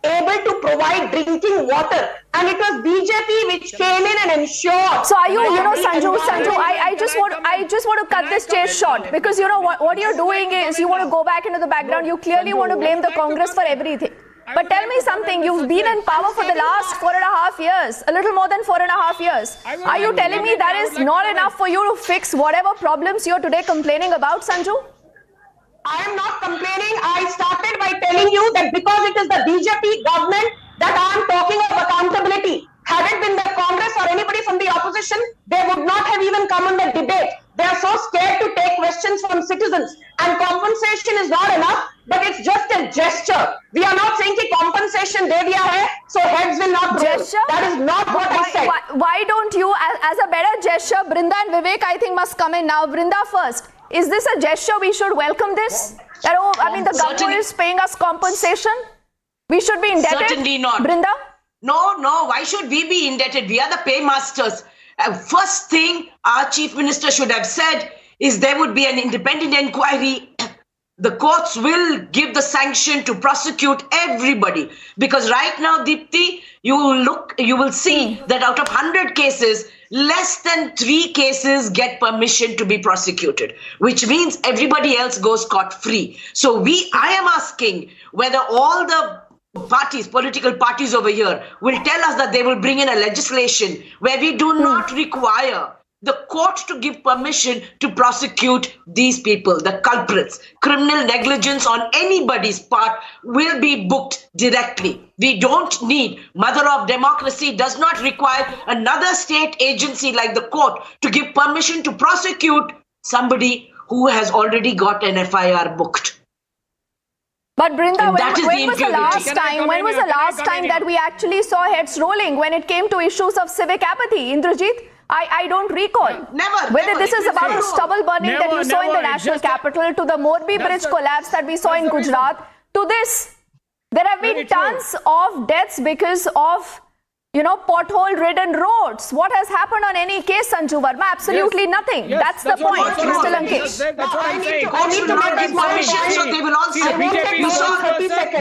able to provide drinking water, and it was BJP which came in and ensured. So are you, Sanju, I just want to cut this chase short, because what you're doing is you want to go back into the background. You clearly want to blame the Congress for everything. But tell me something, you've been in power for the last 4.5 years, a little more than 4.5 years. Are you telling me that is not enough for you to fix whatever problems you're today complaining about, Sanju? I am not complaining. I started by telling you that because it is the BJP government that I am talking of accountability. Had it been the Congress or anybody from the opposition, they would not have even come on the debate. They are so scared to take questions from citizens. And compensation is not enough, but it's just a gesture. We are not saying that compensation de diya hai, so heads will not roll. Gesture? That is not what I said. Why don't you, as a better gesture, Brinda and Vivek, I think, must come in now. Brinda first. Is this a gesture we should welcome this? That, the government is paying us compensation? We should be indebted? Certainly not. Brinda? No. Why should we be indebted? We are the paymasters. First thing our chief minister should have said is there would be an independent inquiry. The courts will give the sanction to prosecute everybody. Because right now, Deepti, you will see that out of 100 cases, less than 3 cases get permission to be prosecuted, which means everybody else goes scot-free. So I am asking whether all the political parties over here will tell us that they will bring in a legislation where we do not require the court to give permission to prosecute these people, the culprits. Criminal negligence on anybody's part will be booked directly. We don't need, mother of democracy does not require another state agency like the court to give permission to prosecute somebody who has already got an FIR booked. But Brinda, when was the last time that we actually saw heads rolling when it came to issues of civic apathy? Indrajit, I don't recall. Never. Whether this is about the stubble burning that you saw in the national capital, to the Morbi bridge collapse that we saw in Gujarat, to this. There have been tons of deaths because of, pothole-ridden roads. What has happened on any case, Sanju Verma? Absolutely nothing. That's the point, Mr. Lankesh. That's what I'm saying. I need to make this point, so they will all say, we saw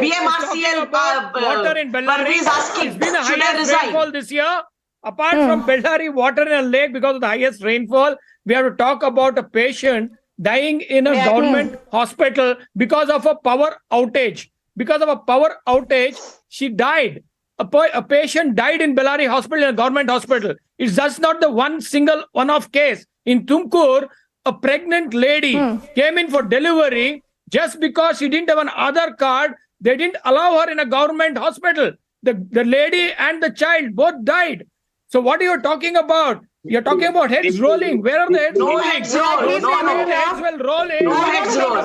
BMRCL water in Bellary is asking, it's been the should I highest resign? rainfall this year. Apart from Bellary water in a lake because of the highest rainfall, we have to talk about a patient dying in a government hospital because of a power outage. Because of a power outage, she died. A patient died in Bellary hospital, in a government hospital. It's just not the one-off case. In Tumkur, a pregnant lady came in for delivery just because she didn't have an Aadhaar card. They didn't allow her in a government hospital. The lady and the child both died. So what are you talking about? You're talking about heads rolling. Where are the heads rolling? Heads roll. The heads will roll in. No heads roll.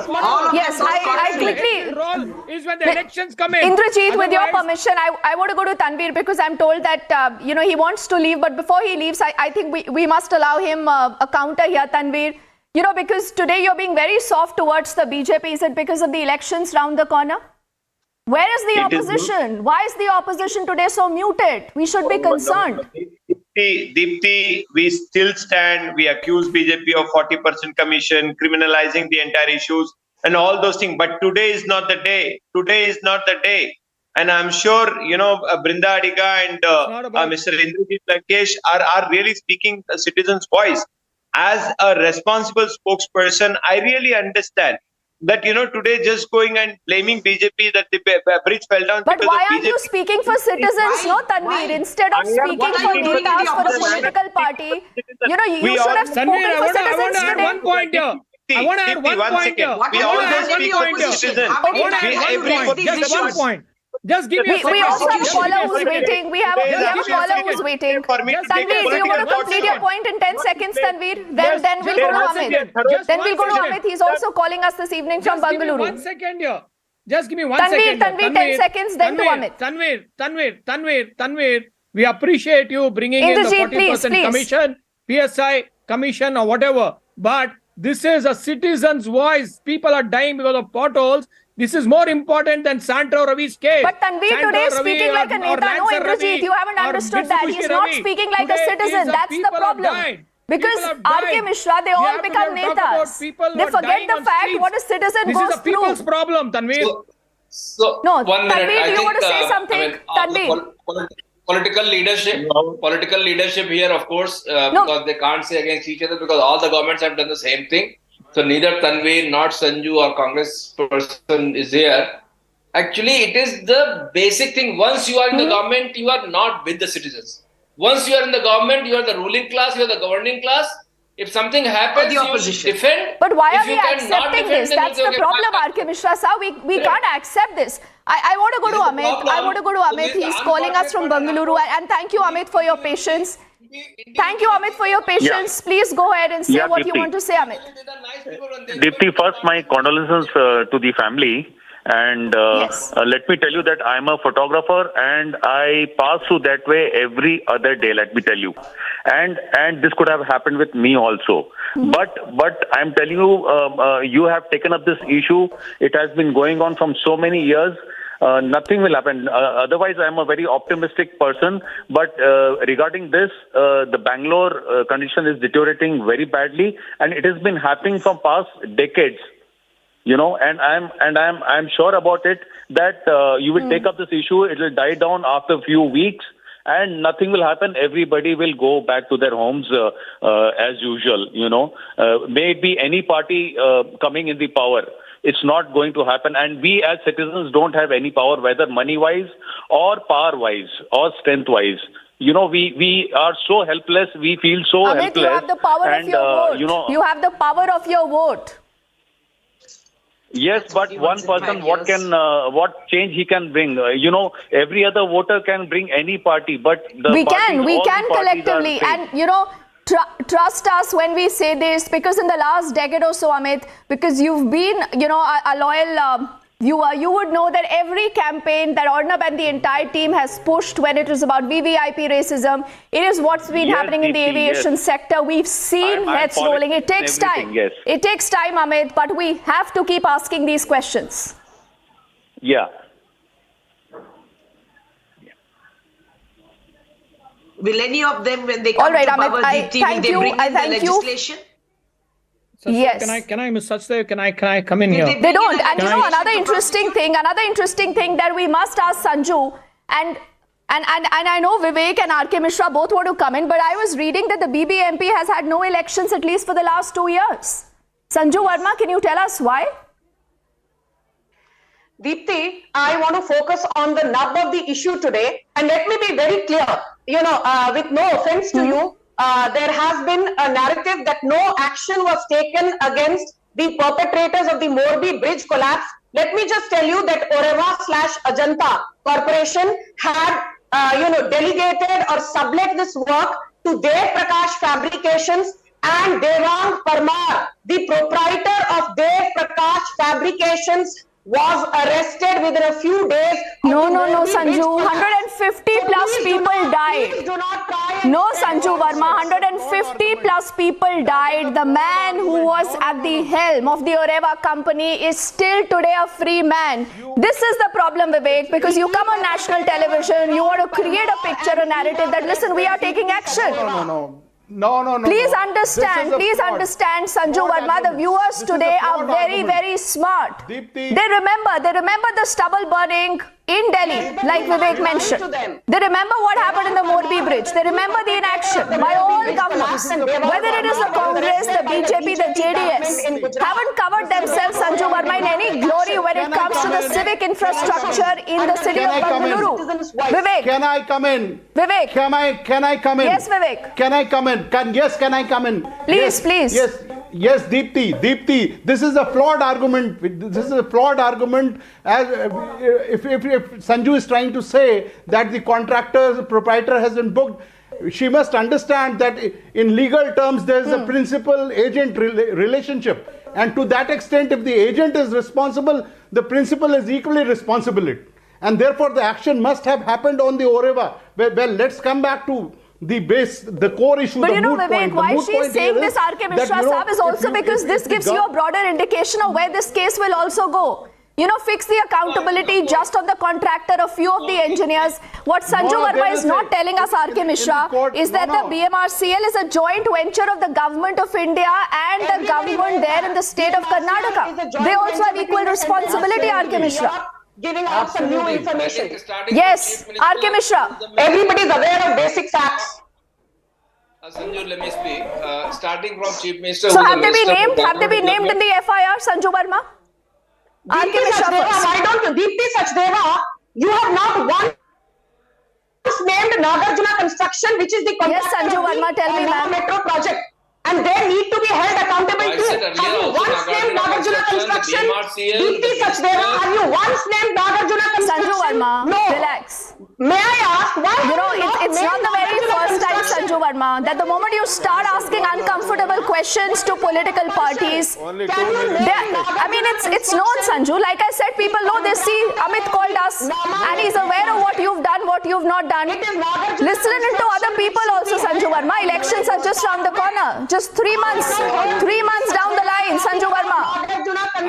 Yes, I quickly... roll is when the elections come in. Indrajit, with your permission, I want to go to Tanveer because I'm told that, he wants to leave. But before he leaves, I think we must allow him a counter here, Tanveer. Because today you're being very soft towards the BJP. Is it because of the elections round the corner? Where is the opposition? Why is the opposition today so muted? We should be concerned. Deepti, we still stand. We accuse BJP of 40% commission, criminalizing the entire issues and all those things. But today is not the day. Today is not the day. And I'm sure, Brinda Adiga and Mr. Indrajit Lankesh are really speaking the citizens' voice. As a responsible spokesperson, I really understand that today just going and blaming BJP that the bridge fell down. But because why of aren't you BJP. speaking for citizens, no, Tanveer? Instead of speaking for netas for a political party, you should have spoken for citizens I want to add today. one point here. I want to add one point here. We always speak for citizens. Just one point. Just give me a second. We also have a caller who's waiting. We have a caller who's waiting. Tanveer, do you want to complete your point in 10 seconds, Tanveer? Then we'll go to Amit. Then we'll go to Amit. He's also calling us this evening from Bengaluru. 1 second here. Just give me 1 second. Tanveer, 10 seconds, then to Amit. Tanveer, we appreciate you bringing in the 40% commission, PSI commission or whatever. But this is a citizen's voice. People are dying because of potholes. This is more important than Santro Ravi's case. But Tanveer today is speaking like a neta. No, Indrajit, you haven't understood that. He's not speaking like a citizen. That's the problem. Because R.K. Mishra, they all become netas. They forget the fact what a citizen goes through. This is a people's problem, Tanveer. No, Tanveer, do you want to say something? Tanveer. Political leadership here, of course, because they can't say against each other because all the governments have done the same thing. So neither Tanveer, nor Sanju or Congress person is here. Actually, it is the basic thing. Once you are in the government, you are not with the citizens. Once you are in the government, you are the ruling class, you are the governing class. If something happens, you defend. But why are we accepting this? That's the problem, R.K. Mishra sir. We can't accept this. I want to go to Amit. He's calling us from Bengaluru. And thank you, Amit, for your patience. Please go ahead and say what you want to say, Amit. Deepti, first my condolences to the family. And let me tell you that I'm a photographer and I pass through that way every other day, let me tell you. And this could have happened with me also. But I'm telling you, you have taken up this issue. It has been going on from so many years. Nothing will happen. Otherwise, I'm a very optimistic person. But regarding this, the Bangalore condition is deteriorating very badly. And it has been happening from past decades. And I'm sure about it that you will take up this issue. It will die down after a few weeks, and nothing will happen. Everybody will go back to their homes as usual. May it be any party coming in the power. It's not going to happen, and we as citizens don't have any power, whether money-wise or power-wise or strength-wise. We are so helpless. We feel so Amit, helpless. you have the power of your vote. You have the power of your vote. Yes, but one person, what change he can bring? Every other voter can bring any party, but we can collectively, and trust us when we say this, because in the last decade or so, Amit, because you've been, a loyal viewer, you would know that every campaign that Arnab and the entire team has pushed when it is about VVIP racism, it is what's been happening in the aviation sector. We've seen heads rolling. It takes time. Yes. It takes time, Amit, but we have to keep asking these questions. Yeah. Will any of them, when they come to power, will they bring in the legislation? Yes. Can I, Ms. Sachdev, can I come in here? They don't. And another interesting thing that we must ask Sanju, and I know Vivek and R.K. Mishra both want to come in, but I was reading that the BBMP has had no elections at least for the last 2 years. Sanju Verma, can you tell us why? Deepti, I want to focus on the nub of the issue today, and let me be very clear. With no offense to you, there has been a narrative that no action was taken against the perpetrators of the Morbi bridge collapse. Let me just tell you that Oreva/Ajanta Corporation had, delegated or sublet this work to Dev Prakash Fabrications, and Devang Parmar, the proprietor of Dev Prakash Fabrications, was arrested within a few days. No, Sanju. 150 plus people died. No, Sanju Verma. 150 plus people died. The man who was at the helm of the Oreva company is still today a free man. This is the problem, Vivek, because you come on national television, you want to create a picture, a narrative that, listen, we are taking action. No. Please understand, Sanju Verma. The viewers today are very, very smart. They remember the stubble burning in Delhi, like Vivek mentioned. They remember what happened in the Morbi bridge. They remember the inaction by all governments, whether it is the Congress, the BJP, the JDS, haven't covered themselves, Sanju Verma, in any glory when it comes to the civic infrastructure in the city of Bengaluru. Vivek. Can I come in? Vivek. Can I come in? Yes, Vivek. Can I come in? Can I come in? Please, please. Yes, Deepti, this is a flawed argument. This is a flawed argument. As if Sanju is trying to say that the proprietor has been booked, she must understand that in legal terms there is a principal-agent relationship, and to that extent, if the agent is responsible, the principal is equally responsible, and therefore the action must have happened on the Oreva. Well, let's come back to the core issue. But the you know, moot Vivek, point. why she's saying this, R.K. Mishra Saab, is also because this gives you a broader indication of where this case will also go. You know, fix the accountability just on the contractor, a few of the engineers. What Sanju Verma is not telling us, R.K. Mishra, is that the BMRCL is a joint venture of the government of India and the government there in the state of Karnataka. They also have equal responsibility, R.K. Mishra. Giving out some new information. Yes, R.K. Mishra. Everybody is aware of basic facts. Sanju, let me speak. Starting from Chief Minister. So have they been named in the FIR, Sanju Verma? R.K. Mishra first. Why don't you, Deepti Sachdeva, you have not once named Nagarjuna Construction, which is the contractor Sanju Verma, tell me, ma'am. metro project. And they need to be held accountable too. Have you once named Nagarjuna Construction? Deepti Sachdeva, have you once named Nagarjuna Construction? Sanju Verma, no. Relax. May I ask why? You know, it's not the very first time, Sanju Verma, that the moment you start asking uncomfortable questions to political parties, I mean, it's known, Sanju. Like I said, people know. They see Amit called us, and he's aware of what you've done, what you've not done. Listening to other people also, Sanju Verma. Elections are just around the corner. Just 3 months down the line, Sanju Verma.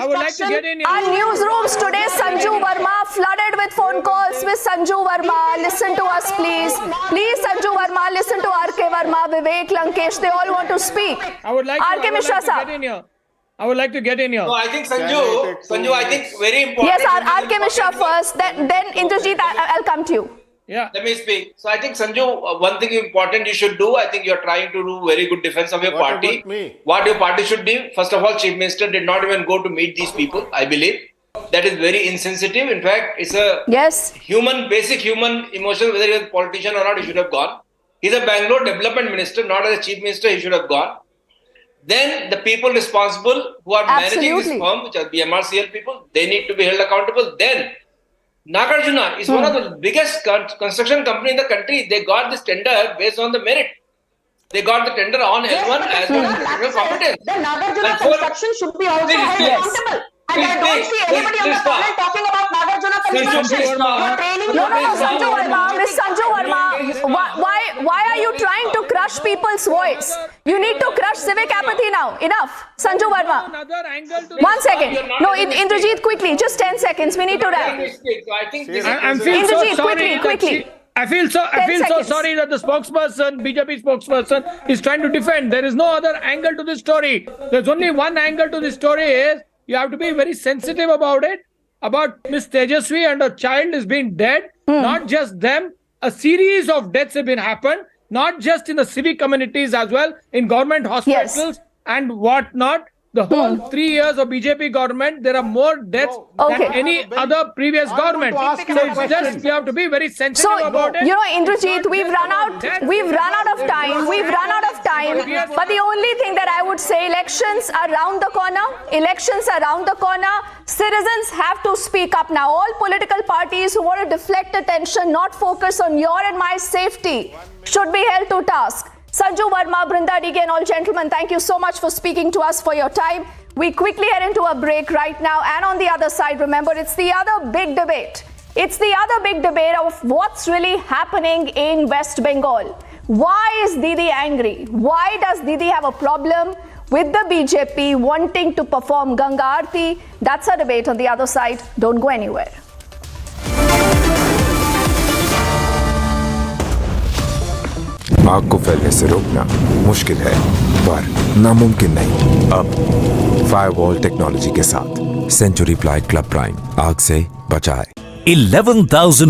I would like to get in here. Our newsrooms today, Sanju Verma, flooded with phone calls with Sanju Verma. Listen to us, please. Please, Sanju Verma, listen to R.K. Verma, Vivek, Lankesh. They all want to speak. I would like R.K. Mishra to get in here. I would like to get in here. No, I think Sanju, I think very important. Yes, R.K. Mishra first, then Indrajit, I'll come to you. Yeah. Let me speak. So I think Sanju, one thing important you should do, I think you're trying to do very good defense of your party. What your party should do, first of all, Chief Minister did not even go to meet these people, I believe. That is very insensitive. In fact, it's a basic human emotion, whether he's a politician or not, he should have gone. He's a Bangalore development minister, not as a chief minister, he should have gone. Then the people responsible who are managing this firm, which are BMRCL people, they need to be held accountable. Then Nagarjuna is one of the biggest construction company in the country. They got this tender based on the merit. They got the tender on L1 as well as technical competence. Then Nagarjuna Construction should be also held accountable. And I don't see anybody on the panel talking about Nagarjuna Construction. No, Sanju Verma, Miss Sanju Verma, why are you trying to crush people's voice? You need to crush civic apathy now. Enough. Sanju Verma. 1 second. No, Indrajit, quickly. Just 10 seconds. We need to wrap. I'm feeling so sorry. Quickly. I feel so sorry that the spokesperson, BJP spokesperson, is trying to defend. There is no other angle to this story. There's only one angle to this story is you have to be very sensitive about it. About Miss Tejaswi and her child is being dead. Not just them. A series of deaths have been happened. Not just in the civic communities as well, in government hospitals and whatnot. The whole 3 years of BJP government, there are more deaths than any other previous government. So it's just you have to be very sensitive about it. You know, Indrajit, we've run out of time. But the only thing that I would say, elections are around the corner. Citizens have to speak up now. All political parties who want to deflect attention, not focus on your and my safety, should be held to task. Sanju Verma, Brinda Dike and all gentlemen, thank you so much for speaking to us, for your time. We quickly head into a break right now. And on the other side, remember, it's the other big debate. It's the other big debate of what's really happening in West Bengal. Why is Didi angry? Why does Didi have a problem with the BJP wanting to perform Ganga Aarti? That's a debate on the other side. Don't go anywhere. आग को फैलने से रोकना मुश्किल है पर नामुमकिन नहीं। अब फायरवॉल टेक्नोलॉजी के साथ सेंचुरी प्लाइड क्लब प्राइम आग से बचाए। 11,000